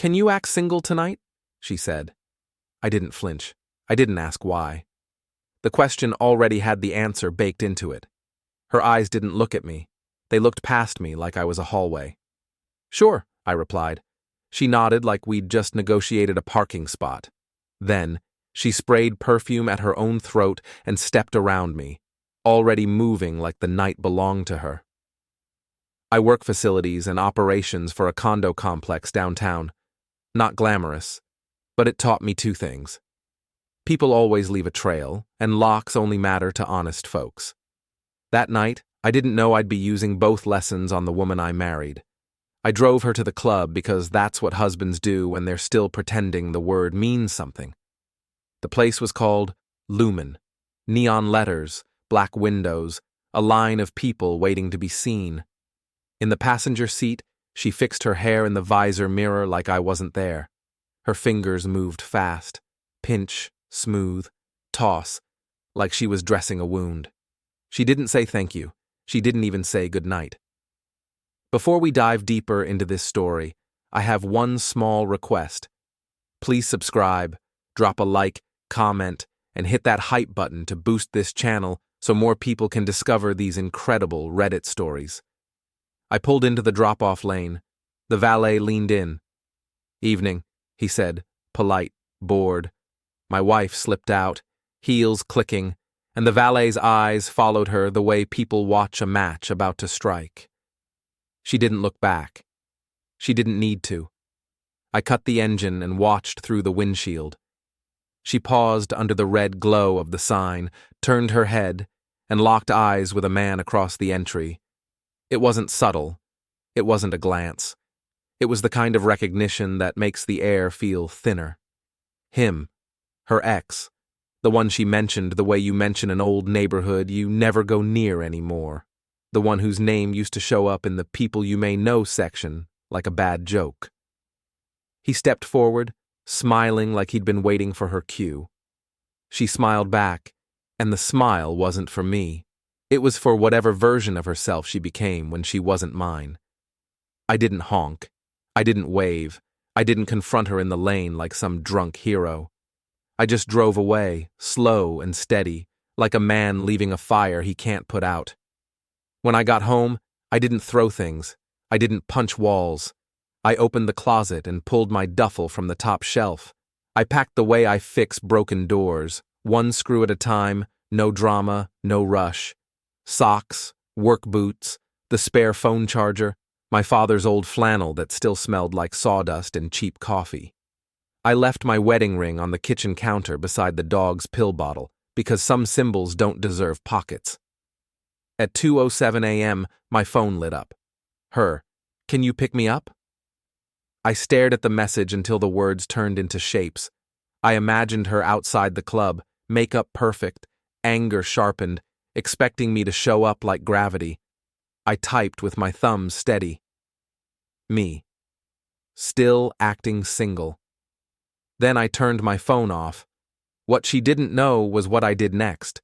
"Can you act single tonight?" she said. I didn't flinch. I didn't ask why. The question already had the answer baked into it. Her eyes didn't look at me. They looked past me like I was a hallway. "Sure," I replied. She nodded like we'd just negotiated a parking spot. Then, she sprayed perfume at her own throat and stepped around me, already moving like the night belonged to her. I work facilities and operations for a condo complex downtown. Not glamorous, but it taught me two things. People always leave a trail, and locks only matter to honest folks. That night, I didn't know I'd be using both lessons on the woman I married. I drove her to the club because that's what husbands do when they're still pretending the word means something. The place was called Lumen. Neon letters, black windows, a line of people waiting to be seen. In the passenger seat, she fixed her hair in the visor mirror like I wasn't there. Her fingers moved fast, pinch, smooth, toss, like she was dressing a wound. She didn't say thank you. She didn't even say goodnight. Before we dive deeper into this story, I have one small request. Please subscribe, drop a like, comment, and hit that hype button to boost this channel so more people can discover these incredible Reddit stories. I pulled into the drop-off lane. The valet leaned in. "Evening," he said, polite, bored. My wife slipped out, heels clicking, and the valet's eyes followed her the way people watch a match about to strike. She didn't look back. She didn't need to. I cut the engine and watched through the windshield. She paused under the red glow of the sign, turned her head, and locked eyes with a man across the entry. It wasn't subtle. It wasn't a glance. It was the kind of recognition that makes the air feel thinner. Him, her ex, the one she mentioned the way you mention an old neighborhood you never go near anymore, the one whose name used to show up in the people you may know section like a bad joke. He stepped forward, smiling like he'd been waiting for her cue. She smiled back, and the smile wasn't for me. It was for whatever version of herself she became when she wasn't mine. I didn't honk. I didn't wave. I didn't confront her in the lane like some drunk hero. I just drove away, slow and steady, like a man leaving a fire he can't put out. When I got home, I didn't throw things. I didn't punch walls. I opened the closet and pulled my duffel from the top shelf. I packed the way I fix broken doors, one screw at a time, no drama, no rush. Socks, work boots, the spare phone charger, my father's old flannel that still smelled like sawdust and cheap coffee. I left my wedding ring on the kitchen counter beside the dog's pill bottle because some symbols don't deserve pockets. At 2:07 a.m., my phone lit up. Her, "Can you pick me up?" I stared at the message until the words turned into shapes. I imagined her outside the club, makeup perfect, anger sharpened, expecting me to show up like gravity. I typed with my thumbs steady. Me. Still acting single. Then I turned my phone off. What she didn't know was what I did next.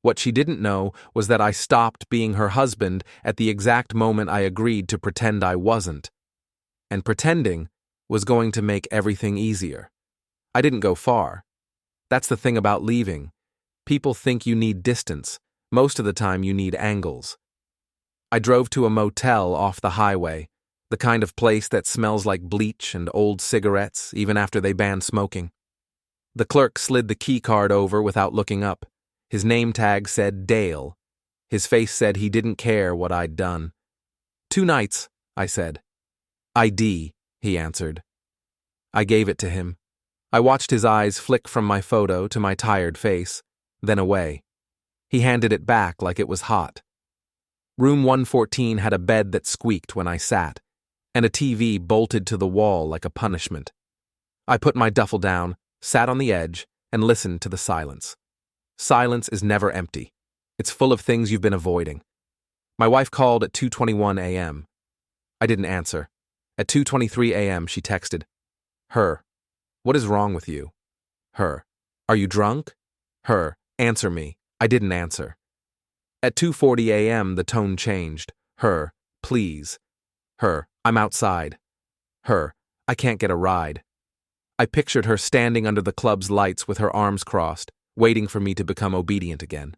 What she didn't know was that I stopped being her husband at the exact moment I agreed to pretend I wasn't. And pretending was going to make everything easier. I didn't go far. That's the thing about leaving. People think you need distance. Most of the time you need angles. I drove to a motel off the highway, the kind of place that smells like bleach and old cigarettes even after they ban smoking. The clerk slid the key card over without looking up. His name tag said Dale. His face said he didn't care what I'd done. 2 nights, I said. ID, he answered. I gave it to him. I watched his eyes flick from my photo to my tired face, then away. He handed it back like it was hot. Room 114 had a bed that squeaked when I sat, and a TV bolted to the wall like a punishment. I put my duffel down, sat on the edge, and listened to the silence. Silence is never empty. It's full of things you've been avoiding. My wife called at 2:21 a.m. I didn't answer. At 2:23 a.m. she texted. Her. What is wrong with you? Her. Are you drunk? Her. Answer me. I didn't answer. At 2:40 a.m. the tone changed. Her. Please. Her. I'm outside. Her. I can't get a ride. I pictured her standing under the club's lights with her arms crossed, waiting for me to become obedient again.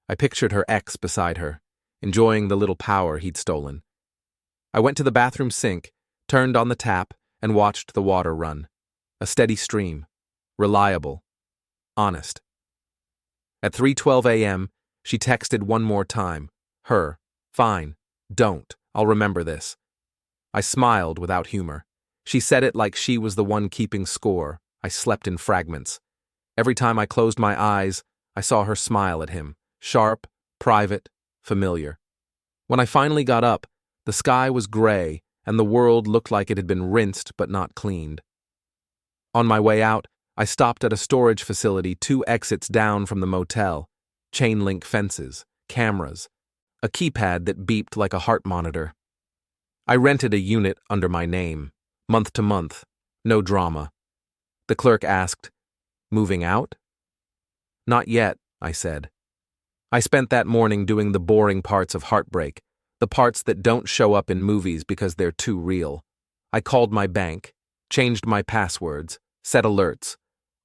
I pictured her ex beside her, enjoying the little power he'd stolen. I went to the bathroom sink, turned on the tap, and watched the water run. A steady stream. Reliable. Honest. At 3:12 a.m., she texted one more time. Her. Fine. Don't. I'll remember this. I smiled without humor. She said it like she was the one keeping score. I slept in fragments. Every time I closed my eyes, I saw her smile at him. Sharp, private, familiar. When I finally got up, the sky was gray and the world looked like it had been rinsed but not cleaned. On my way out, I stopped at a storage facility 2 exits down from the motel. Chain-link fences, cameras, a keypad that beeped like a heart monitor. I rented a unit under my name, month to month, no drama. The clerk asked, "Moving out?" "Not yet," I said. I spent that morning doing the boring parts of heartbreak, the parts that don't show up in movies because they're too real. I called my bank, changed my passwords, set alerts,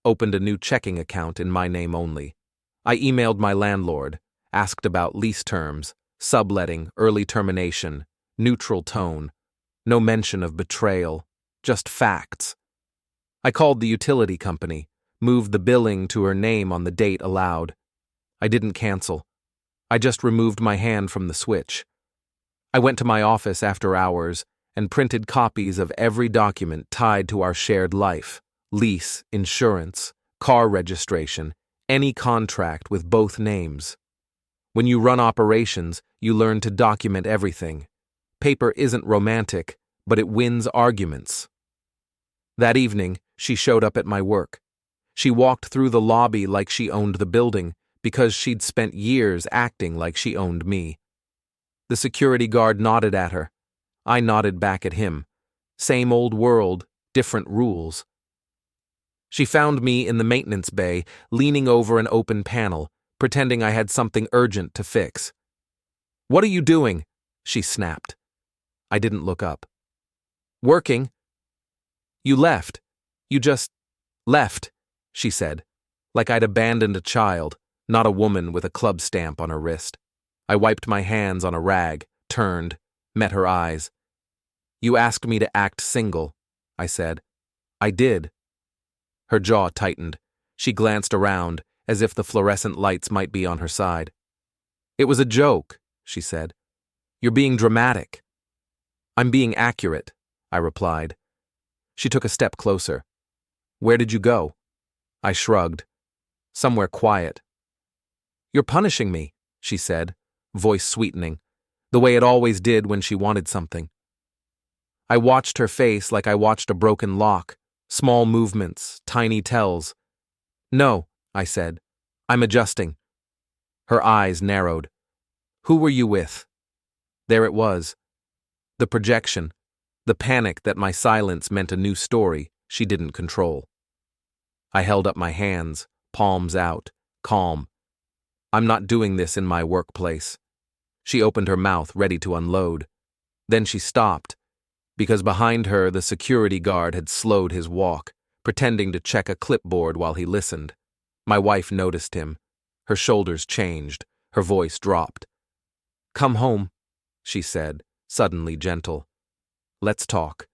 opened a new checking account in my name only. I emailed my landlord, asked about lease terms, subletting, early termination, neutral tone, no mention of betrayal, just facts. I called the utility company, moved the billing to her name on the date allowed. I didn't cancel. I just removed my hand from the switch. I went to my office after hours and printed copies of every document tied to our shared life, lease, insurance, car registration, any contract with both names. When you run operations, you learn to document everything. Paper isn't romantic, but it wins arguments. That evening, she showed up at my work. She walked through the lobby like she owned the building, because she'd spent years acting like she owned me. The security guard nodded at her. I nodded back at him. Same old world, different rules. She found me in the maintenance bay, leaning over an open panel, pretending I had something urgent to fix. "What are you doing?" she snapped. I didn't look up. "Working." "You left. You just left," she said, like I'd abandoned a child, not a woman with a club stamp on her wrist. I wiped my hands on a rag, turned, met her eyes. "You asked me to act single," I said. "I did." Her jaw tightened. She glanced around, as if the fluorescent lights might be on her side. "It was a joke," she said. "You're being dramatic." "I'm being accurate," I replied. She took a step closer. "Where did you go?" I shrugged. "Somewhere quiet." "You're punishing me," she said, voice sweetening, the way it always did when she wanted something. I watched her face like I watched a broken lock, small movements, tiny tells. "No," I said. "I'm adjusting." Her eyes narrowed. "Who were you with?" There it was. The projection, the panic that my silence meant a new story she didn't control. I held up my hands, palms out, calm. "I'm not doing this in my workplace." She opened her mouth, ready to unload. Then she stopped, because behind her the security guard had slowed his walk, pretending to check a clipboard while he listened. My wife noticed him. Her shoulders changed, her voice dropped. "Come home," she said, suddenly gentle. "Let's talk."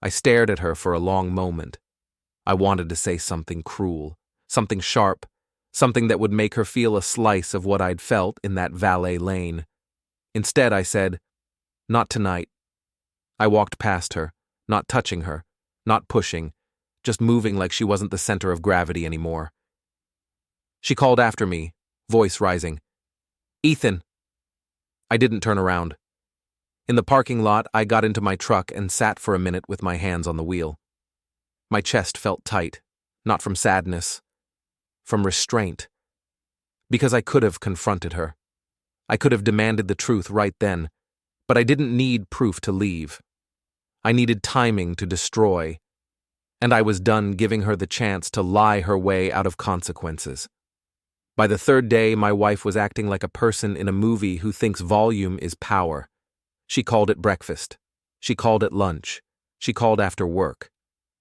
I stared at her for a long moment. I wanted to say something cruel, something sharp, something that would make her feel a slice of what I'd felt in that valet lane. Instead, I said, "Not tonight." I walked past her, not touching her, not pushing, just moving like she wasn't the center of gravity anymore. She called after me, voice rising. "Ethan." I didn't turn around. In the parking lot, I got into my truck and sat for a minute with my hands on the wheel. My chest felt tight, not from sadness, from restraint. Because I could have confronted her. I could have demanded the truth right then, but I didn't need proof to leave. I needed timing to destroy, and I was done giving her the chance to lie her way out of consequences. By the third day, my wife was acting like a person in a movie who thinks volume is power. She called it breakfast. She called it lunch. She called after work.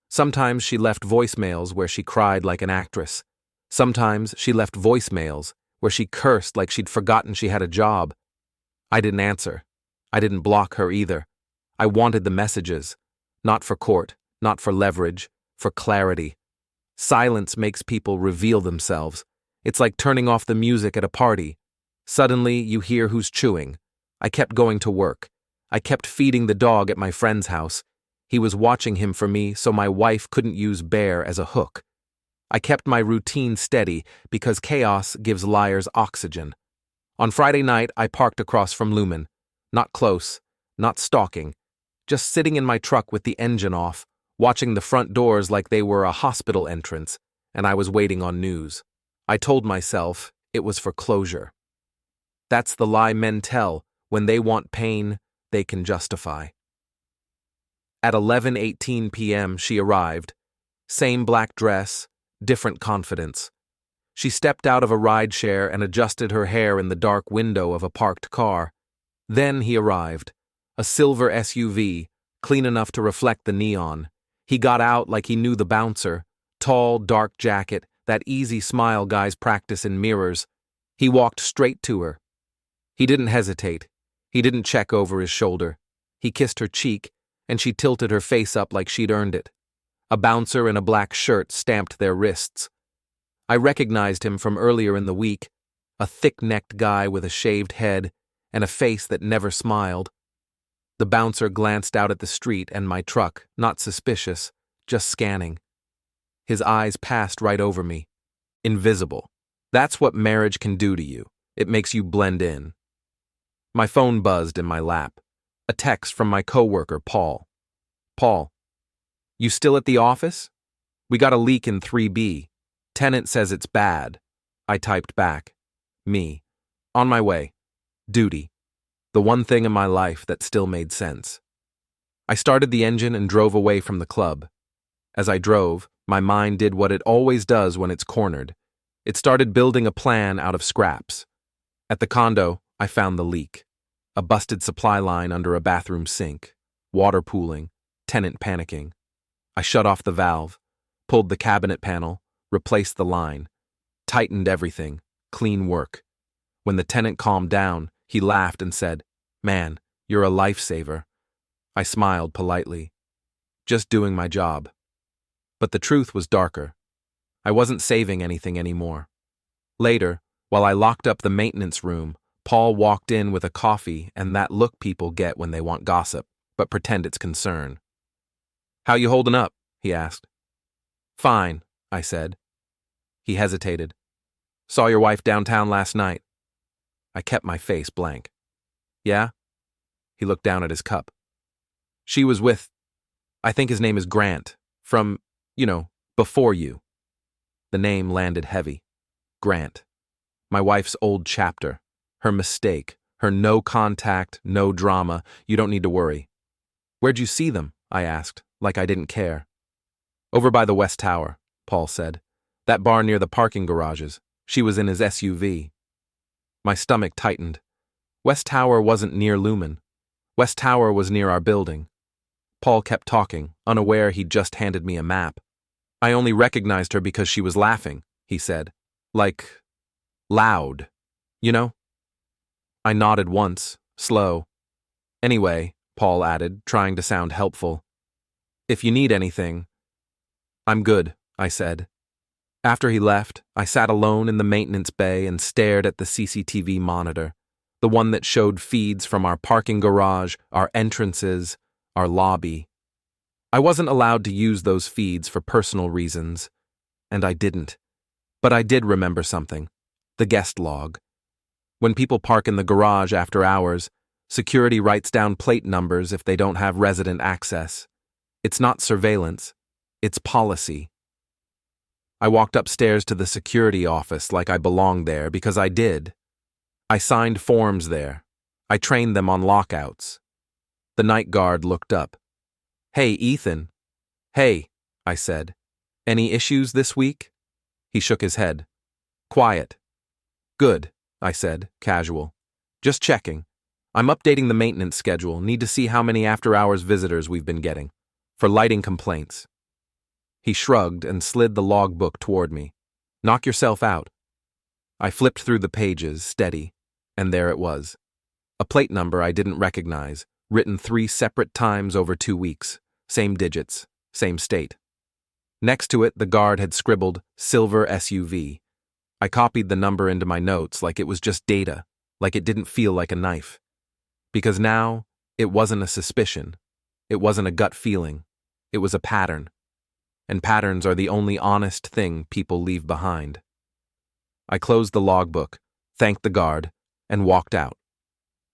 Sometimes she left voicemails where she cried like an actress. Sometimes she left voicemails where she cursed like she'd forgotten she had a job. I didn't answer. I didn't block her either. I wanted the messages. Not for court, not for leverage, for clarity. Silence makes people reveal themselves. It's like turning off the music at a party. Suddenly, you hear who's chewing. I kept going to work. I kept feeding the dog at my friend's house. He was watching him for me, so my wife couldn't use Bear as a hook. I kept my routine steady because chaos gives liars oxygen. On Friday night, I parked across from Lumen. Not close, not stalking, just sitting in my truck with the engine off, watching the front doors like they were a hospital entrance, and I was waiting on news. I told myself it was for closure. That's the lie men tell. When they want pain, they can justify. At 11:18 p.m., she arrived. Same black dress, different confidence. She stepped out of a rideshare and adjusted her hair in the dark window of a parked car. Then he arrived. A silver SUV, clean enough to reflect the neon. He got out like he knew the bouncer. Tall, dark jacket, that easy smile guys practice in mirrors. He walked straight to her. He didn't hesitate. He didn't check over his shoulder. He kissed her cheek, and she tilted her face up like she'd earned it. A bouncer in a black shirt stamped their wrists. I recognized him from earlier in the week, a thick-necked guy with a shaved head and a face that never smiled. The bouncer glanced out at the street and my truck, not suspicious, just scanning. His eyes passed right over me. Invisible. That's what marriage can do to you. It makes you blend in. My phone buzzed in my lap. A text from my coworker, Paul. Paul, you still at the office? We got a leak in 3B. Tenant says it's bad. I typed back. Me. On my way. Duty. The one thing in my life that still made sense. I started the engine and drove away from the club. As I drove, my mind did what it always does when it's cornered. It started building a plan out of scraps. At the condo, I found the leak. A busted supply line under a bathroom sink. Water pooling. Tenant panicking. I shut off the valve. Pulled the cabinet panel. Replaced the line. Tightened everything. Clean work. When the tenant calmed down, he laughed and said, "Man, you're a lifesaver." I smiled politely. Just doing my job. But the truth was darker. I wasn't saving anything anymore. Later, while I locked up the maintenance room, Paul walked in with a coffee and that look people get when they want gossip, but pretend it's concern. "How you holding up?" he asked. "Fine," I said. He hesitated. "Saw your wife downtown last night." I kept my face blank. "Yeah?" He looked down at his cup. "She was with, I think his name is Grant, from, before you." The name landed heavy. Grant. My wife's old chapter. Her mistake. Her no contact, no drama. You don't need to worry. "Where'd you see them?" I asked, like I didn't care. "Over by the West Tower," Paul said. "That bar near the parking garages. She was in his SUV." My stomach tightened. West Tower wasn't near Lumen. West Tower was near our building. Paul kept talking, unaware he'd just handed me a map. "I only recognized her because she was laughing," he said. "Like, loud. You know?" I nodded once, slow. "Anyway," Paul added, trying to sound helpful, "if you need anything..." "I'm good," I said. After he left, I sat alone in the maintenance bay and stared at the CCTV monitor, the one that showed feeds from our parking garage, our entrances, our lobby. I wasn't allowed to use those feeds for personal reasons, and I didn't. But I did remember something: the guest log. When people park in the garage after hours, security writes down plate numbers if they don't have resident access. It's not surveillance, it's policy. I walked upstairs to the security office like I belonged there because I did. I signed forms there. I trained them on lockouts. The night guard looked up. "Hey, Ethan." "Hey," I said. "Any issues this week?" He shook his head. "Quiet." "Good," I said, casual. "Just checking. I'm updating the maintenance schedule. Need to see how many after-hours visitors we've been getting." For lighting complaints. He shrugged and slid the logbook toward me. Knock yourself out. I flipped through the pages, steady, and there it was. A plate number I didn't recognize, written 3 separate times over 2 weeks. Same digits, same state. Next to it, the guard had scribbled, Silver SUV. I copied the number into my notes like it was just data, like it didn't feel like a knife. Because now, it wasn't a suspicion. It wasn't a gut feeling. It was a pattern. And patterns are the only honest thing people leave behind. I closed the logbook, thanked the guard, and walked out.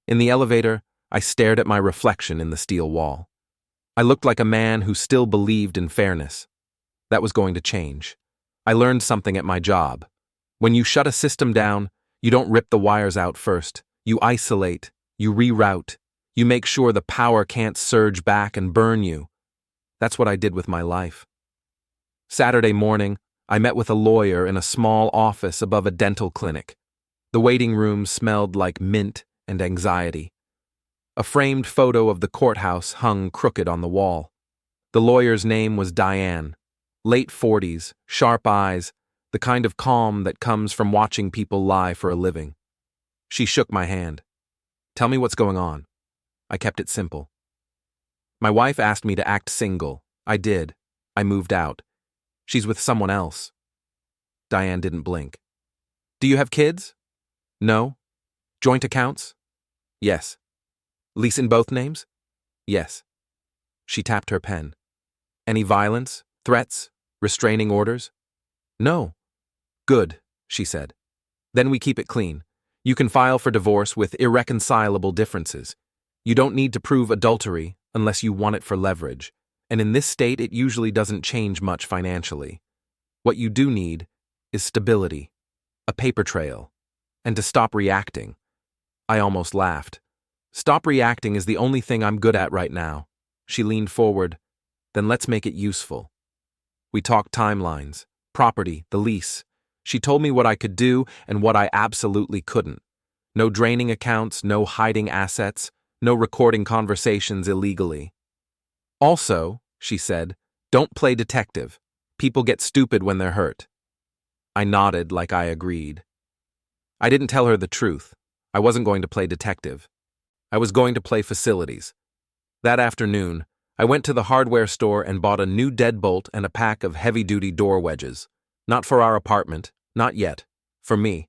In the elevator, I stared at my reflection in the steel wall. I looked like a man who still believed in fairness. That was going to change. I learned something at my job. When you shut a system down, you don't rip the wires out first. You isolate, you reroute, you make sure the power can't surge back and burn you. That's what I did with my life. Saturday morning, I met with a lawyer in a small office above a dental clinic. The waiting room smelled like mint and anxiety. A framed photo of the courthouse hung crooked on the wall. The lawyer's name was Diane. Late 40s, sharp eyes, the kind of calm that comes from watching people lie for a living. She shook my hand. Tell me what's going on. I kept it simple. My wife asked me to act single. I did. I moved out. She's with someone else. Diane didn't blink. Do you have kids? No. Joint accounts? Yes. Lease in both names? Yes. She tapped her pen. Any violence, threats, restraining orders? No. Good, she said. Then we keep it clean. You can file for divorce with irreconcilable differences. You don't need to prove adultery unless you want it for leverage, and in this state it usually doesn't change much financially. What you do need is stability, a paper trail, and to stop reacting. I almost laughed. Stop reacting is the only thing I'm good at right now. She leaned forward. Then let's make it useful. We talked timelines, property, the lease. She told me what I could do and what I absolutely couldn't. No draining accounts, no hiding assets, no recording conversations illegally. Also, she said, don't play detective. People get stupid when they're hurt. I nodded like I agreed. I didn't tell her the truth. I wasn't going to play detective. I was going to play facilities. That afternoon, I went to the hardware store and bought a new deadbolt and a pack of heavy-duty door wedges. Not for our apartment, not yet. For me.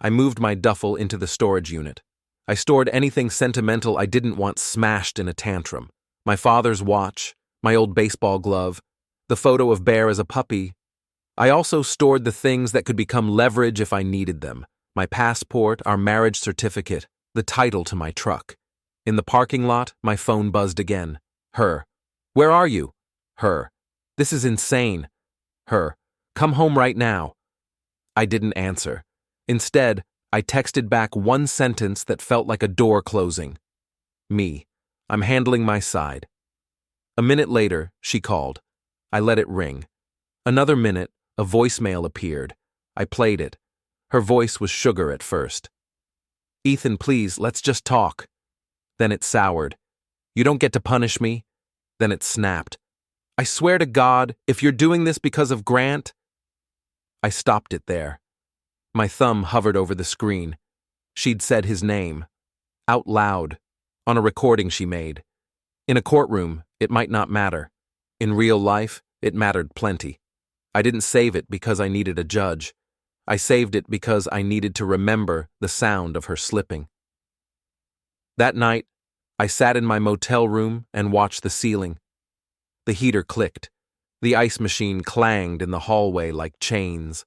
I moved my duffel into the storage unit. I stored anything sentimental I didn't want smashed in a tantrum. My father's watch, my old baseball glove, the photo of Bear as a puppy. I also stored the things that could become leverage if I needed them. My passport, our marriage certificate, the title to my truck. In the parking lot, my phone buzzed again. Her. Where are you? Her. This is insane. Her. Come home right now. I didn't answer. Instead, I texted back one sentence that felt like a door closing. Me. I'm handling my side. A minute later, she called. I let it ring. Another minute, a voicemail appeared. I played it. Her voice was sugar at first. Ethan, please, let's just talk. Then it soured. You don't get to punish me. Then it snapped. I swear to God, if you're doing this because of Grant... I stopped it there. My thumb hovered over the screen. She'd said his name. Out loud. On a recording she made. In a courtroom, it might not matter. In real life, it mattered plenty. I didn't save it because I needed a judge. I saved it because I needed to remember the sound of her slipping. That night, I sat in my motel room and watched the ceiling. The heater clicked. The ice machine clanged in the hallway like chains.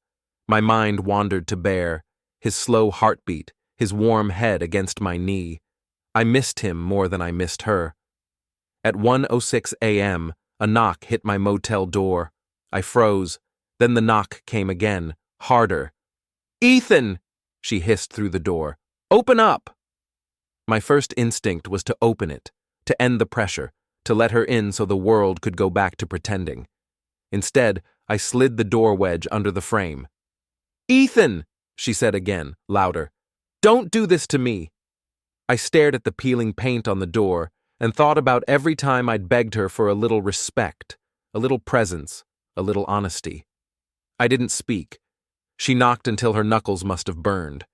My mind wandered to Bear, his slow heartbeat, his warm head against my knee. I missed him more than I missed her. At 1:06 a.m., a knock hit my motel door. I froze. Then the knock came again, harder. Ethan! She hissed through the door. Open up! My first instinct was to open it, to end the pressure, to let her in so the world could go back to pretending. Instead, I slid the door wedge under the frame. Ethan! She said again, louder. Don't do this to me! I stared at the peeling paint on the door, and thought about every time I'd begged her for a little respect, a little presence, a little honesty. I didn't speak. She knocked until her knuckles must have burned.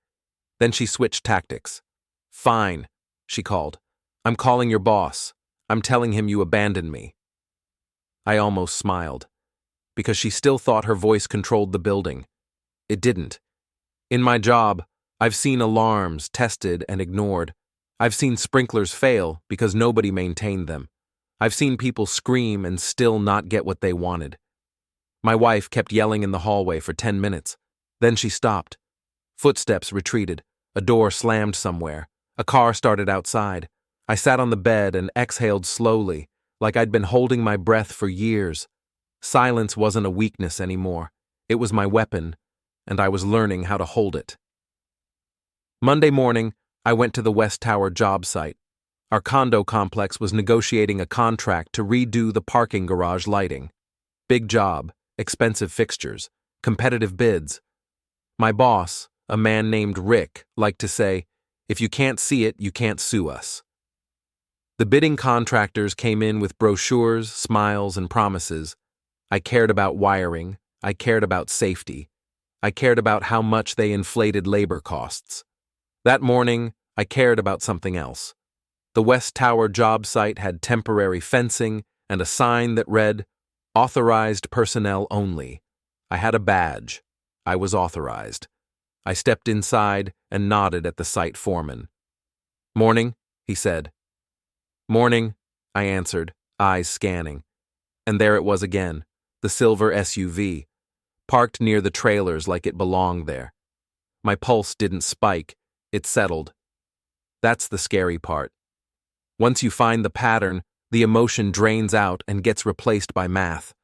Then she switched tactics. "Fine," she called. "I'm calling your boss. I'm telling him you abandoned me." I almost smiled, because she still thought her voice controlled the building. It didn't. In my job, I've seen alarms tested and ignored. I've seen sprinklers fail because nobody maintained them. I've seen people scream and still not get what they wanted. My wife kept yelling in the hallway for 10 minutes. Then she stopped. Footsteps retreated. A door slammed somewhere. A car started outside. I sat on the bed and exhaled slowly, like I'd been holding my breath for years. Silence wasn't a weakness anymore. It was my weapon, and I was learning how to hold it. Monday morning, I went to the West Tower job site. Our condo complex was negotiating a contract to redo the parking garage lighting. Big job, expensive fixtures, competitive bids. My boss, a man named Rick, liked to say, "If you can't see it, you can't sue us." The bidding contractors came in with brochures, smiles, and promises. I cared about wiring. I cared about safety. I cared about how much they inflated labor costs. That morning, I cared about something else. The West Tower job site had temporary fencing and a sign that read, "Authorized personnel only." I had a badge. I was authorized. I stepped inside and nodded at the site foreman. "Morning," he said. "Morning," I answered, eyes scanning. And there it was again, the silver SUV, parked near the trailers like it belonged there. My pulse didn't spike, it settled. That's the scary part. Once you find the pattern, the emotion drains out and gets replaced by math.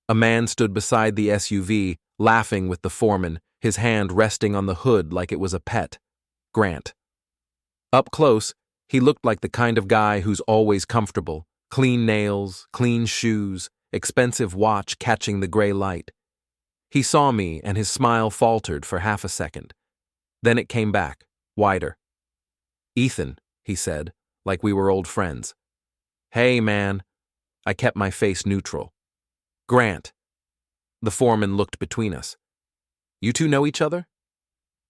A man stood beside the SUV, laughing with the foreman, his hand resting on the hood like it was a pet. Grant. Up close, he looked like the kind of guy who's always comfortable. Clean nails, clean shoes, expensive watch catching the gray light. He saw me and his smile faltered for half a second. Then it came back, wider. "Ethan," he said, like we were old friends. "Hey, man." I kept my face neutral. "Grant." The foreman looked between us. "You two know each other?"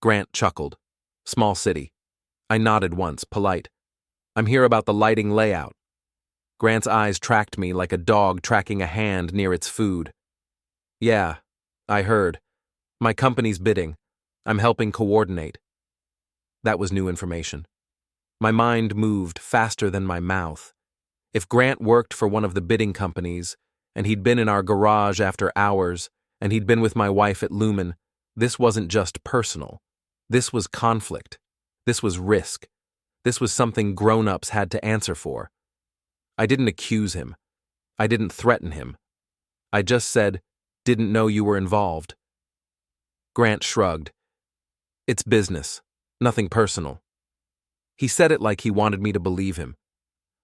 Grant chuckled. "Small city." I nodded once, polite. "I'm here about the lighting layout." Grant's eyes tracked me like a dog tracking a hand near its food. "Yeah, I heard. My company's bidding. I'm helping coordinate." That was new information. My mind moved faster than my mouth. If Grant worked for one of the bidding companies, and he'd been in our garage after hours, and he'd been with my wife at Lumen, this wasn't just personal. This was conflict. This was risk. This was something grown-ups had to answer for. I didn't accuse him. I didn't threaten him. I just said, "Didn't know you were involved." Grant shrugged. "It's business. Nothing personal." He said it like he wanted me to believe him.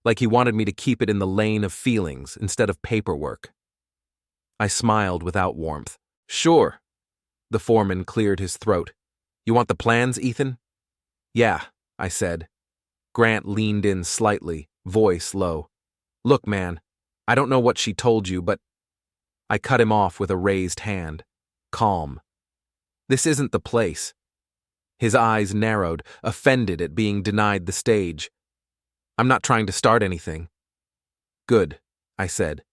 Like he wanted me to keep it in the lane of feelings instead of paperwork. I smiled without warmth. "Sure." The foreman cleared his throat. "You want the plans, Ethan?" "Yeah," I said. Grant leaned in slightly, voice low. "Look, man, I don't know what she told you, but—" I cut him off with a raised hand. Calm. "This isn't the place." His eyes narrowed, offended at being denied the stage. "I'm not trying to start anything." "Good," I said,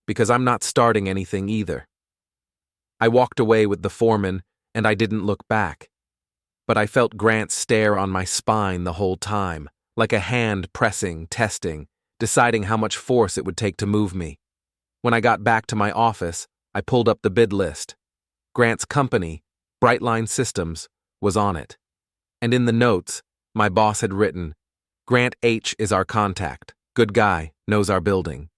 "because I'm not starting anything either." I walked away with the foreman, and I didn't look back. But I felt Grant's stare on my spine the whole time, like a hand pressing, testing, deciding how much force it would take to move me. When I got back to my office, I pulled up the bid list. Grant's company, Brightline Systems, was on it. And in the notes, my boss had written, "Grant H. is our contact. Good guy, knows our building."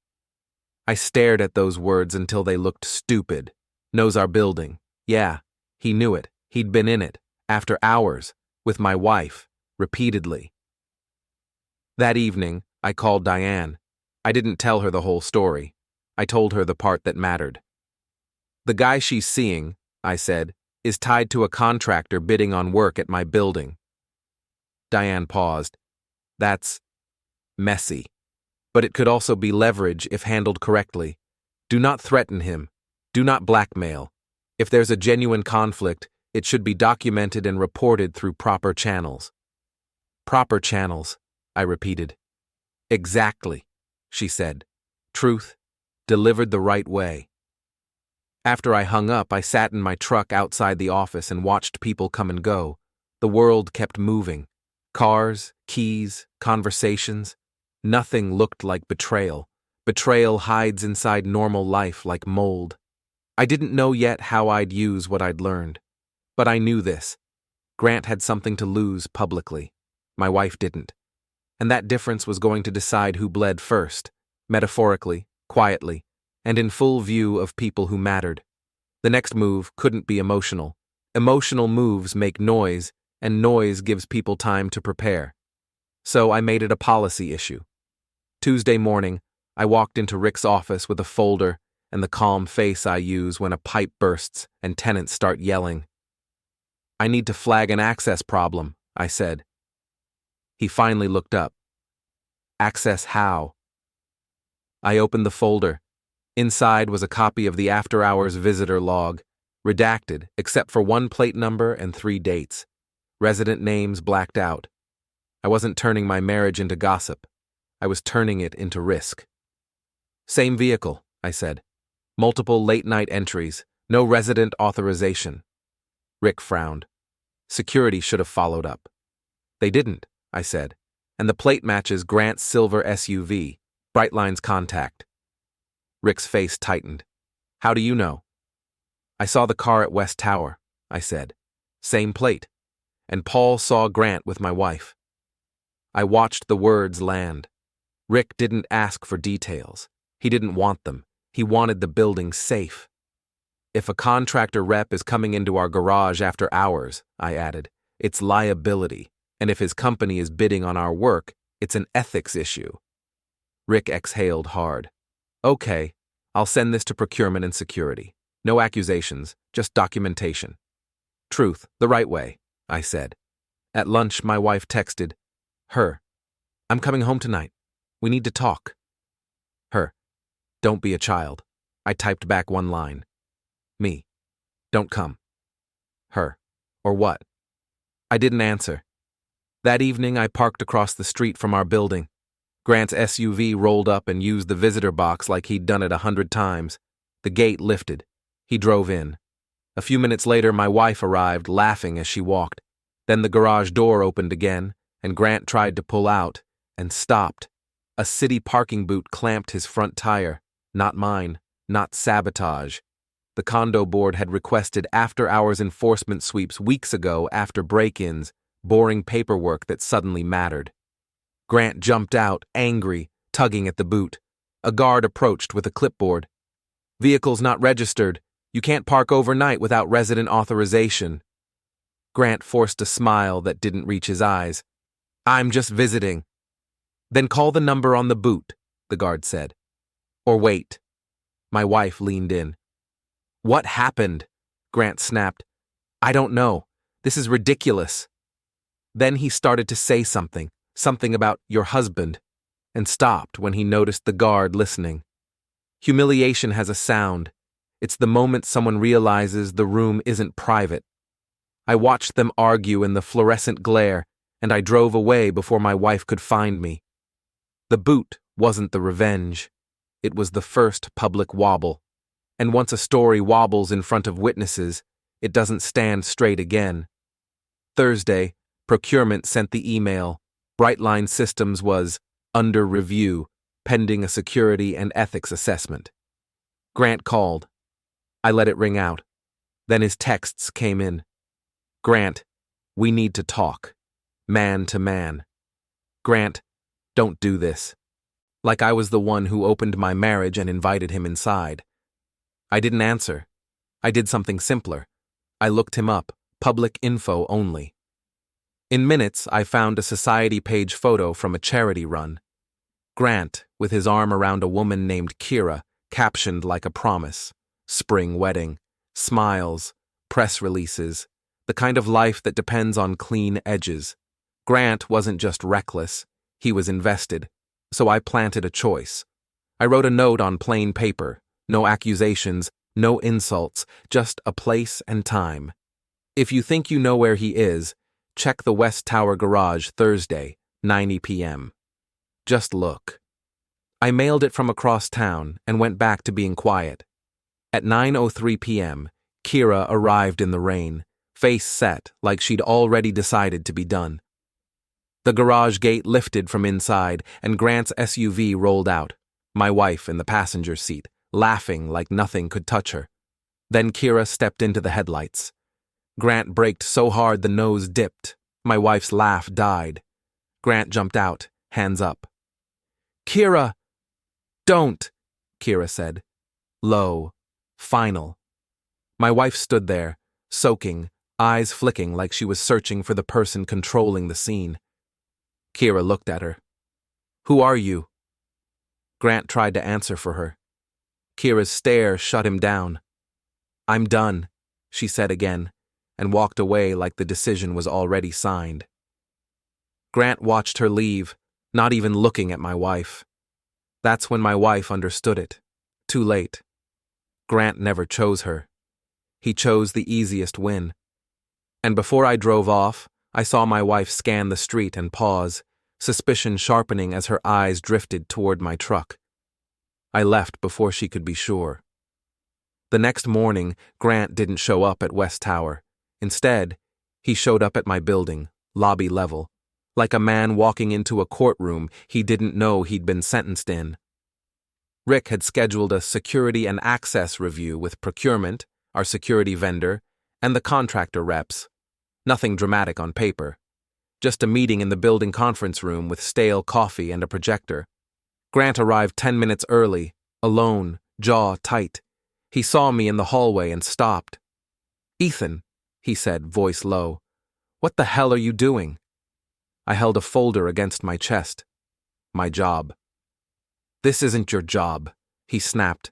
I stared at those words until they looked stupid. Knows our building. Yeah, he knew it. He'd been in it, after hours, with my wife, repeatedly. That evening, I called Diane. I didn't tell her the whole story. I told her the part that mattered. "The guy she's seeing," I said, "is tied to a contractor bidding on work at my building." Diane paused. "That's messy." But it could also be leverage if handled correctly. Do not threaten him. Do not blackmail. If there's a genuine conflict, it should be documented and reported through proper channels. Proper channels, I repeated. Exactly, she said. Truth, delivered the right way. After I hung up, I sat in my truck outside the office and watched people come and go. The world kept moving. Cars, keys, conversations. Nothing looked like betrayal. Betrayal hides inside normal life like mold. I didn't know yet how I'd use what I'd learned. But I knew this. Grant had something to lose publicly. My wife didn't. And that difference was going to decide who bled first, metaphorically, quietly, and in full view of people who mattered. The next move couldn't be emotional. Emotional moves make noise, and noise gives people time to prepare. So I made it a policy issue. Tuesday morning, I walked into Rick's office with a folder and the calm face I use when a pipe bursts and tenants start yelling. I need to flag an access problem, I said. He finally looked up. Access how? I opened the folder. Inside was a copy of the after-hours visitor log, redacted except for one plate number and 3 dates. Resident names blacked out. I wasn't turning my marriage into gossip. I was turning it into risk. Same vehicle, I said. Multiple late-night entries. No resident authorization. Rick frowned. Security should have followed up. They didn't, I said. And the plate matches Grant's silver SUV, Brightline's contact. Rick's face tightened. How do you know? I saw the car at West Tower, I said. Same plate. And Paul saw Grant with my wife. I watched the words land. Rick didn't ask for details. He didn't want them. He wanted the building safe. If a contractor rep is coming into our garage after hours, I added, it's liability. And if his company is bidding on our work, it's an ethics issue. Rick exhaled hard. Okay, I'll send this to procurement and security. No accusations, just documentation. Truth, the right way, I said. At lunch, my wife texted, her. I'm coming home tonight. We need to talk. Her. Don't be a child. I typed back one line. Me. Don't come. Her. Or what? I didn't answer. That evening, I parked across the street from our building. Grant's SUV rolled up and used the visitor box like he'd done it 100 times. The gate lifted. He drove in. A few minutes later, my wife arrived, laughing as she walked. Then the garage door opened again, and Grant tried to pull out, and stopped. A city parking boot clamped his front tire. Not mine. Not sabotage. The condo board had requested after-hours enforcement sweeps weeks ago after break-ins, boring paperwork that suddenly mattered. Grant jumped out, angry, tugging at the boot. A guard approached with a clipboard. Vehicle's not registered. You can't park overnight without resident authorization. Grant forced a smile that didn't reach his eyes. I'm just visiting. Then call the number on the boot, the guard said. Or wait. My wife leaned in. What happened? Grant snapped. I don't know. This is ridiculous. Then he started to say something about your husband, and stopped when he noticed the guard listening. Humiliation has a sound. It's the moment someone realizes the room isn't private. I watched them argue in the fluorescent glare, and I drove away before my wife could find me. The boot wasn't the revenge. It was the first public wobble. And once a story wobbles in front of witnesses, it doesn't stand straight again. Thursday, procurement sent the email. Brightline Systems was under review, pending a security and ethics assessment. Grant called. I let it ring out. Then his texts came in. Grant, we need to talk. Man to man. Grant, don't do this. Like I was the one who opened my marriage and invited him inside. I didn't answer. I did something simpler. I looked him up, public info only. In minutes, I found a society page photo from a charity run. Grant, with his arm around a woman named Kira, captioned like a promise. Spring wedding, smiles, press releases, the kind of life that depends on clean edges. Grant wasn't just reckless, he was invested. So I planted a choice. I wrote a note on plain paper. No accusations, no insults, just a place and time. If you think you know where he is, check the West Tower garage Thursday, 9 p.m. Just look. I mailed it from across town and went back to being quiet. At 9:03 p.m., Kira arrived in the rain, face set like she'd already decided to be done. The garage gate lifted from inside and Grant's SUV rolled out, my wife in the passenger seat, laughing like nothing could touch her. Then Kira stepped into the headlights. Grant braked so hard the nose dipped. My wife's laugh died. Grant jumped out, hands up. "Kira!" "Don't," Kira said. Low. Final. My wife stood there, soaking, eyes flicking like she was searching for the person controlling the scene. Kira looked at her. "Who are you?" Grant tried to answer for her. Kira's stare shut him down. "I'm done," she said again, and walked away like the decision was already signed. Grant watched her leave, not even looking at my wife. That's when my wife understood it. Too late. Grant never chose her. He chose the easiest win. And before I drove off, I saw my wife scan the street and pause, suspicion sharpening as her eyes drifted toward my truck. I left before she could be sure. The next morning, Grant didn't show up at West Tower. Instead, he showed up at my building, lobby level, like a man walking into a courtroom he didn't know he'd been sentenced in. Rick had scheduled a security and access review with procurement, our security vendor, and the contractor reps. Nothing dramatic on paper. Just a meeting in the building conference room with stale coffee and a projector. Grant arrived 10 minutes early, alone, jaw tight. He saw me in the hallway and stopped. "Ethan," he said, voice low, "what the hell are you doing?" I held a folder against my chest. My job. "This isn't your job," he snapped.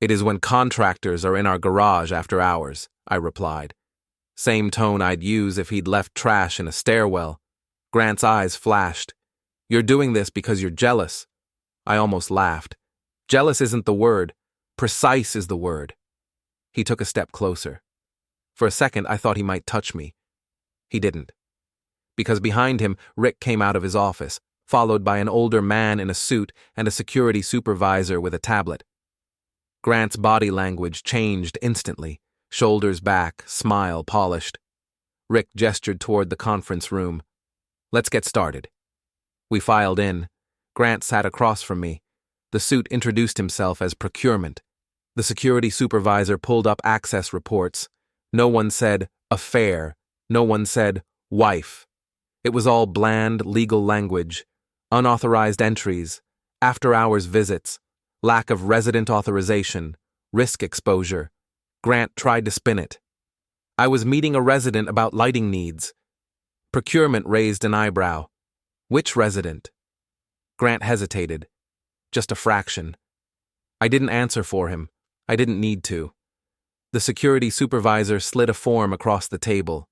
"It is when contractors are in our garage after hours," I replied. Same tone I'd use if he'd left trash in a stairwell. Grant's eyes flashed. "You're doing this because you're jealous." I almost laughed. Jealous isn't the word. Precise is the word. He took a step closer. For a second, I thought he might touch me. He didn't. Because behind him, Rick came out of his office, followed by an older man in a suit and a security supervisor with a tablet. Grant's body language changed instantly, shoulders back, smile polished. Rick gestured toward the conference room. "Let's get started." We filed in. Grant sat across from me. The suit introduced himself as procurement. The security supervisor pulled up access reports. No one said affair. No one said wife. It was all bland legal language. Unauthorized entries, after-hours visits, lack of resident authorization, risk exposure. Grant tried to spin it. I was meeting a resident about lighting needs. Procurement raised an eyebrow. Which resident? Grant hesitated. Just a fraction. I didn't answer for him. I didn't need to. The security supervisor slid a form across the table.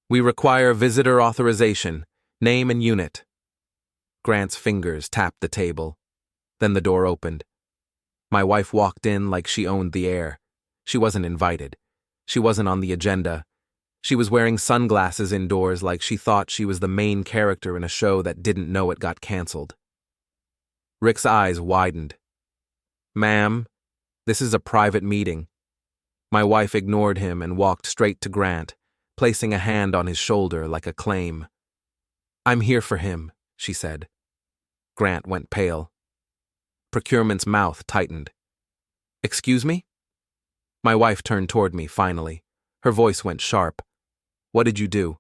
"We require visitor authorization, name and unit." Grant's fingers tapped the table. Then the door opened. My wife walked in like she owned the air. She wasn't invited. She wasn't on the agenda. She was wearing sunglasses indoors like she thought she was the main character in a show that didn't know it got canceled. Rick's eyes widened. "Ma'am, this is a private meeting." My wife ignored him and walked straight to Grant, placing a hand on his shoulder like a claim. "I'm here for him," she said. Grant went pale. Procurement's mouth tightened. "Excuse me?" My wife turned toward me finally. Her voice went sharp. "What did you do?"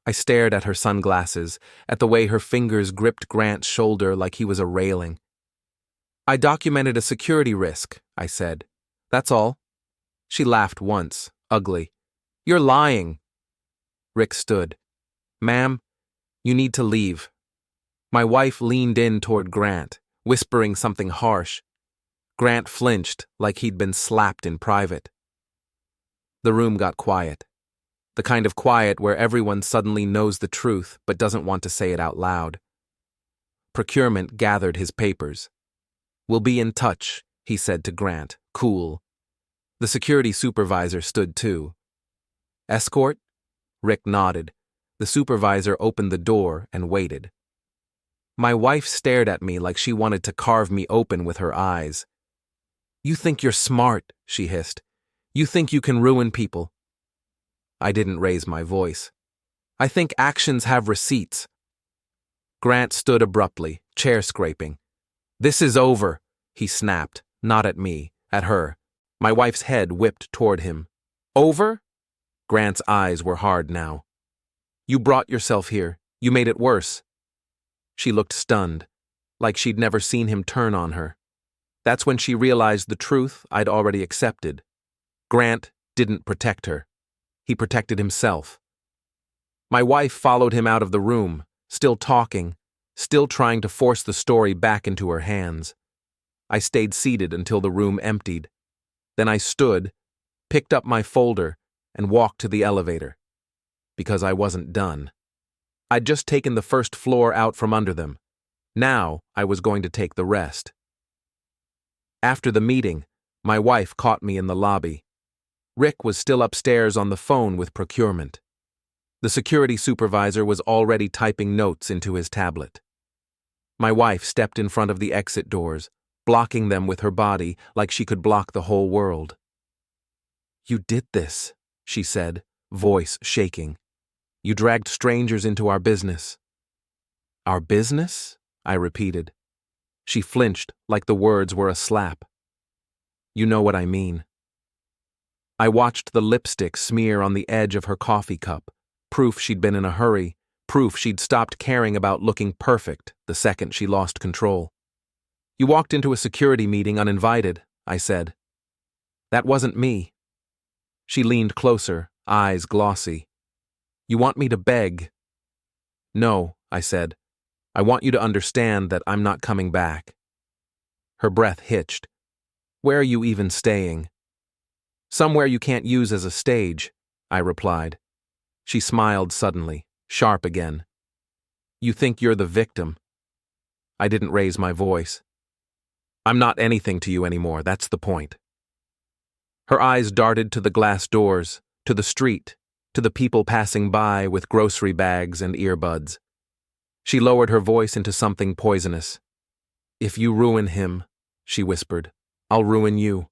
I stared at her sunglasses, at the way her fingers gripped Grant's shoulder like he was a railing. "I documented a security risk," I said. "That's all." She laughed once, ugly. "You're lying." Rick stood. "Ma'am, you need to leave." My wife leaned in toward Grant, whispering something harsh. Grant flinched like he'd been slapped in private. The room got quiet. The kind of quiet where everyone suddenly knows the truth but doesn't want to say it out loud. Procurement gathered his papers. "We'll be in touch," he said to Grant, cool. The security supervisor stood too. "Escort?" Rick nodded. The supervisor opened the door and waited. My wife stared at me like she wanted to carve me open with her eyes. "You think you're smart," she hissed. "You think you can ruin people." I didn't raise my voice. "I think actions have receipts." Grant stood abruptly, chair scraping. "This is over," he snapped, not at me, at her. My wife's head whipped toward him. "Over?" Grant's eyes were hard now. "You brought yourself here. You made it worse." She looked stunned, like she'd never seen him turn on her. That's when she realized the truth I'd already accepted. Grant didn't protect her. He protected himself. My wife followed him out of the room, still talking, still trying to force the story back into her hands. I stayed seated until the room emptied. Then I stood, picked up my folder, and walked to the elevator. Because I wasn't done. I'd just taken the first floor out from under them. Now I was going to take the rest. After the meeting, my wife caught me in the lobby. Rick was still upstairs on the phone with procurement. The security supervisor was already typing notes into his tablet. My wife stepped in front of the exit doors, blocking them with her body like she could block the whole world. "You did this," she said, voice shaking. "You dragged strangers into our business." "Our business?" I repeated. She flinched like the words were a slap. "You know what I mean." I watched the lipstick smear on the edge of her coffee cup, proof she'd been in a hurry, proof she'd stopped caring about looking perfect the second she lost control. "You walked into a security meeting uninvited," I said. "That wasn't me." She leaned closer, eyes glossy. "You want me to beg?" "No," I said. "I want you to understand that I'm not coming back." Her breath hitched. "Where are you even staying?" "Somewhere you can't use as a stage," I replied. She smiled suddenly, sharp again. "You think you're the victim." I didn't raise my voice. "I'm not anything to you anymore, that's the point." Her eyes darted to the glass doors, to the street, to the people passing by with grocery bags and earbuds. She lowered her voice into something poisonous. "If you ruin him," she whispered, "I'll ruin you."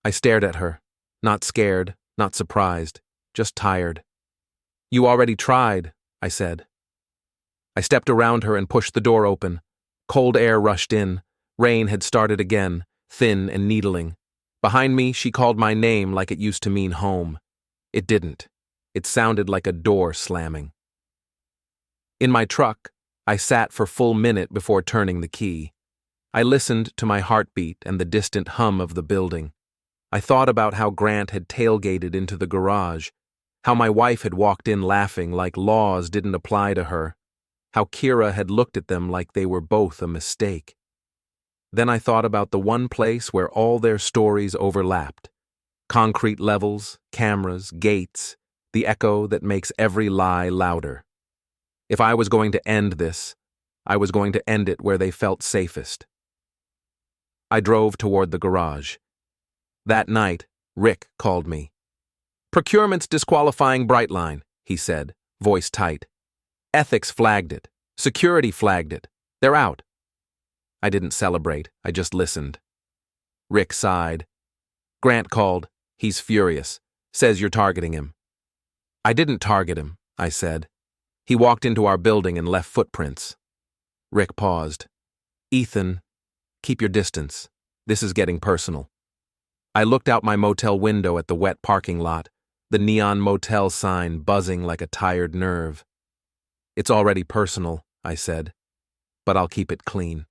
I stared at her, not scared, not surprised, just tired. "You already tried," I said. I stepped around her and pushed the door open. Cold air rushed in. Rain had started again, thin and needling. Behind me, she called my name like it used to mean home. It didn't. It sounded like a door slamming. In my truck, I sat for a full minute before turning the key. I listened to my heartbeat and the distant hum of the building. I thought about how Grant had tailgated into the garage, how my wife had walked in laughing like laws didn't apply to her, how Kira had looked at them like they were both a mistake. Then I thought about the one place where all their stories overlapped. Concrete levels, cameras, gates, the echo that makes every lie louder. If I was going to end this, I was going to end it where they felt safest. I drove toward the garage. That night, Rick called me. "Procurement's disqualifying Brightline," he said, voice tight. "Ethics flagged it. Security flagged it. They're out." I didn't celebrate, I just listened. Rick sighed. "Grant called. He's furious. Says you're targeting him." "I didn't target him," I said. "He walked into our building and left footprints." Rick paused. "Ethan, keep your distance. This is getting personal." I looked out my motel window at the wet parking lot, the neon motel sign buzzing like a tired nerve. "It's already personal," I said, "but I'll keep it clean."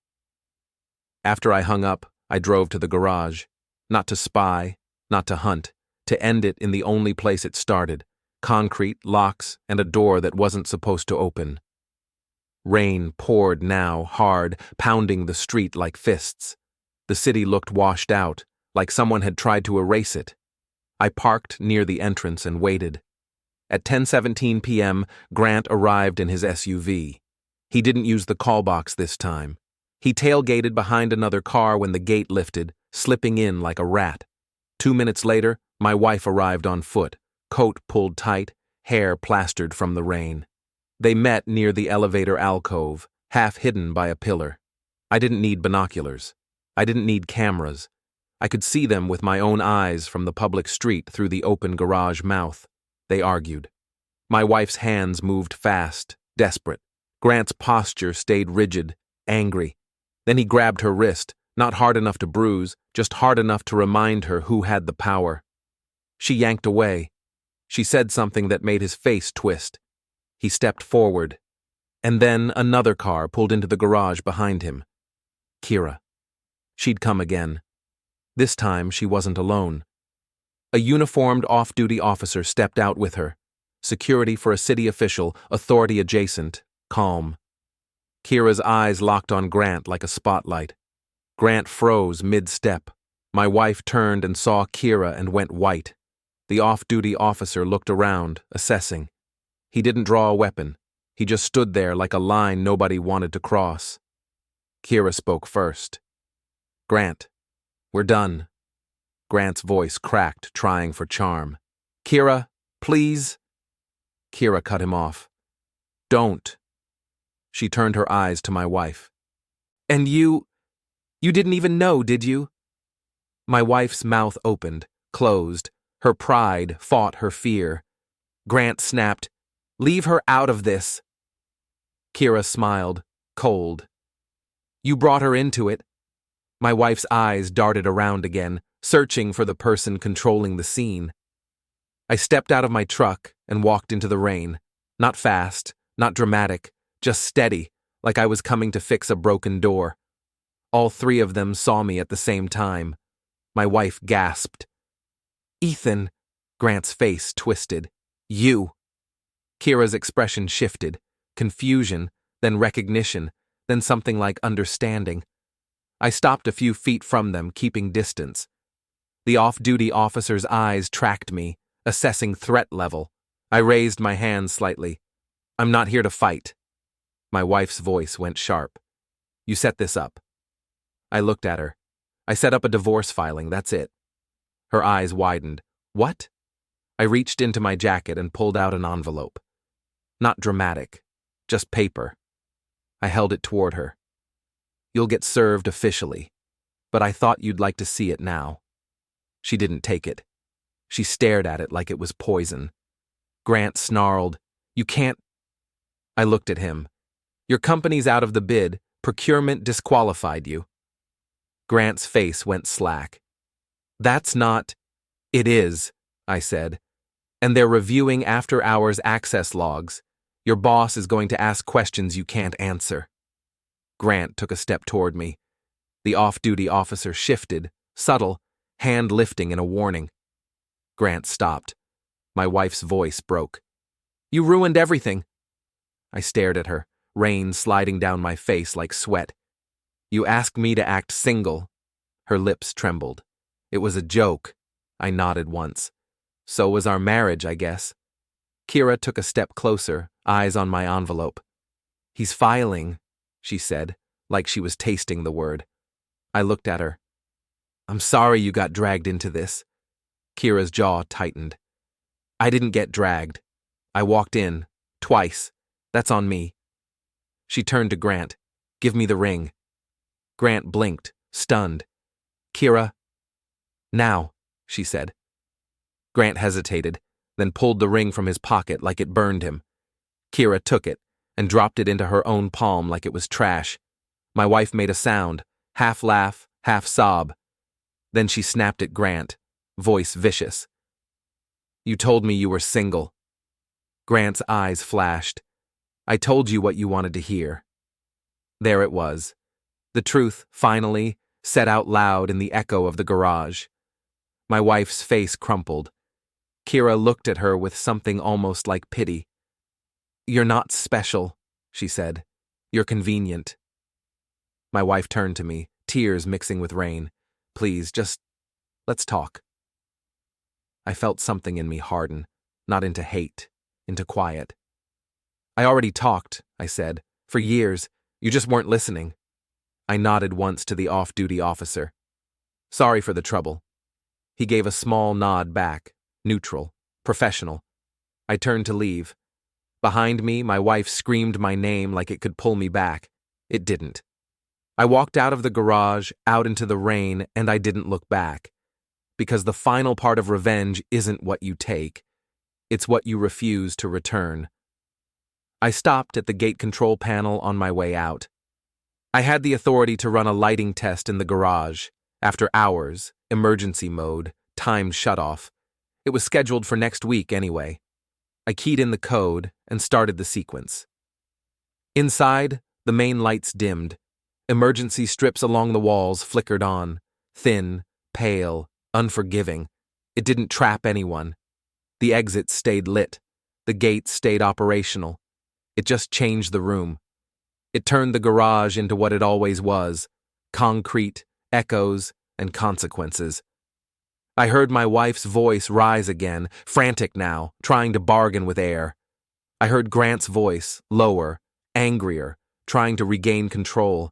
After I hung up, I drove to the garage, not to spy, not to hunt, to end it in the only place it started, concrete, locks, and a door that wasn't supposed to open. Rain poured now, hard, pounding the street like fists. The city looked washed out, like someone had tried to erase it. I parked near the entrance and waited. At 10:17 p.m., Grant arrived in his SUV. He didn't use the call box this time. He tailgated behind another car when the gate lifted, slipping in like a rat. 2 minutes later, my wife arrived on foot, coat pulled tight, hair plastered from the rain. They met near the elevator alcove, half hidden by a pillar. I didn't need binoculars. I didn't need cameras. I could see them with my own eyes from the public street through the open garage mouth. They argued. My wife's hands moved fast, desperate. Grant's posture stayed rigid, angry. Then he grabbed her wrist, not hard enough to bruise, just hard enough to remind her who had the power. She yanked away. She said something that made his face twist. He stepped forward. And then another car pulled into the garage behind him. Kira. She'd come again. This time she wasn't alone. A uniformed off-duty officer stepped out with her. Security for a city official, authority adjacent, calm. Kira's eyes locked on Grant like a spotlight. Grant froze mid-step. My wife turned and saw Kira and went white. The off-duty officer looked around, assessing. He didn't draw a weapon. He just stood there like a line nobody wanted to cross. Kira spoke first. Grant, we're done. Grant's voice cracked, trying for charm. Kira, please. Kira cut him off. Don't. She turned her eyes to my wife. And you didn't even know, did you? My wife's mouth opened, closed. Her pride fought her fear. Grant snapped, Leave her out of this. Kira smiled, cold. You brought her into it. My wife's eyes darted around again, searching for the person controlling the scene. I stepped out of my truck and walked into the rain. Not fast, not dramatic, just steady, like I was coming to fix a broken door. All three of them saw me at the same time. My wife gasped. Ethan, Grant's face twisted. You. Kira's expression shifted. Confusion, then recognition, then something like understanding. I stopped a few feet from them, keeping distance. The off-duty officer's eyes tracked me, assessing threat level. I raised my hand slightly. I'm not here to fight. My wife's voice went sharp. You set this up. I looked at her. I set up a divorce filing, that's it. Her eyes widened. What? I reached into my jacket and pulled out an envelope. Not dramatic, just paper. I held it toward her. You'll get served officially, but I thought you'd like to see it now. She didn't take it. She stared at it like it was poison. Grant snarled, You can't. I looked at him. Your company's out of the bid. Procurement disqualified you. Grant's face went slack. That's not. It is, I said. And they're reviewing after-hours access logs. Your boss is going to ask questions you can't answer. Grant took a step toward me. The off-duty officer shifted, subtle, hand lifting in a warning. Grant stopped. My wife's voice broke. You ruined everything. I stared at her, rain sliding down my face like sweat. You asked me to act single. Her lips trembled. It was a joke. I nodded once. So was our marriage, I guess. Kira took a step closer, eyes on my envelope. He's filing, she said, like she was tasting the word. I looked at her. I'm sorry you got dragged into this. Kira's jaw tightened. I didn't get dragged. I walked in, twice. That's on me. She turned to Grant. Give me the ring. Grant blinked, stunned. Kira. Now, she said. Grant hesitated, then pulled the ring from his pocket like it burned him. Kira took it and dropped it into her own palm like it was trash. My wife made a sound, half laugh, half sob. Then she snapped at Grant, voice vicious. You told me you were single. Grant's eyes flashed. I told you what you wanted to hear. There it was. The truth, finally, said out loud in the echo of the garage. My wife's face crumpled. Kira looked at her with something almost like pity. You're not special, she said. You're convenient. My wife turned to me, tears mixing with rain. Please, just let's talk. I felt something in me harden, not into hate, into quiet. I already talked, I said, For years, you just weren't listening. I nodded once to the off-duty officer. Sorry for the trouble. He gave a small nod back, neutral, professional. I turned to leave. Behind me, my wife screamed my name like it could pull me back. It didn't. I walked out of the garage, out into the rain, and I didn't look back. Because the final part of revenge isn't what you take. It's what you refuse to return. I stopped at the gate control panel on my way out. I had the authority to run a lighting test in the garage. After hours, emergency mode, timed shutoff. It was scheduled for next week anyway. I keyed in the code and started the sequence. Inside, the main lights dimmed. Emergency strips along the walls flickered on. Thin, pale, unforgiving. It didn't trap anyone. The exits stayed lit. The gates stayed operational. It just changed the room. It turned the garage into what it always was: concrete, echoes, and consequences. I heard my wife's voice rise again, frantic now, trying to bargain with air. I heard Grant's voice, lower, angrier, trying to regain control.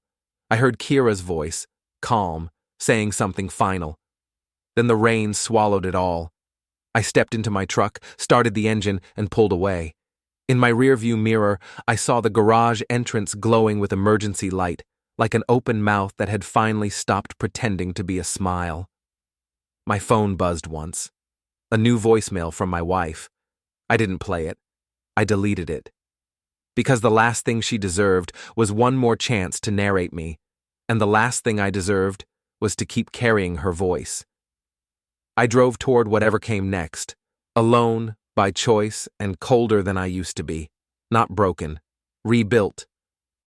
I heard Kira's voice, calm, saying something final. Then the rain swallowed it all. I stepped into my truck, started the engine, and pulled away. In my rearview mirror, I saw the garage entrance glowing with emergency light, like an open mouth that had finally stopped pretending to be a smile. My phone buzzed once. A new voicemail from my wife. I didn't play it. I deleted it. Because the last thing she deserved was one more chance to narrate me, and the last thing I deserved was to keep carrying her voice. I drove toward whatever came next, alone, by choice, and colder than I used to be. Not broken. Rebuilt.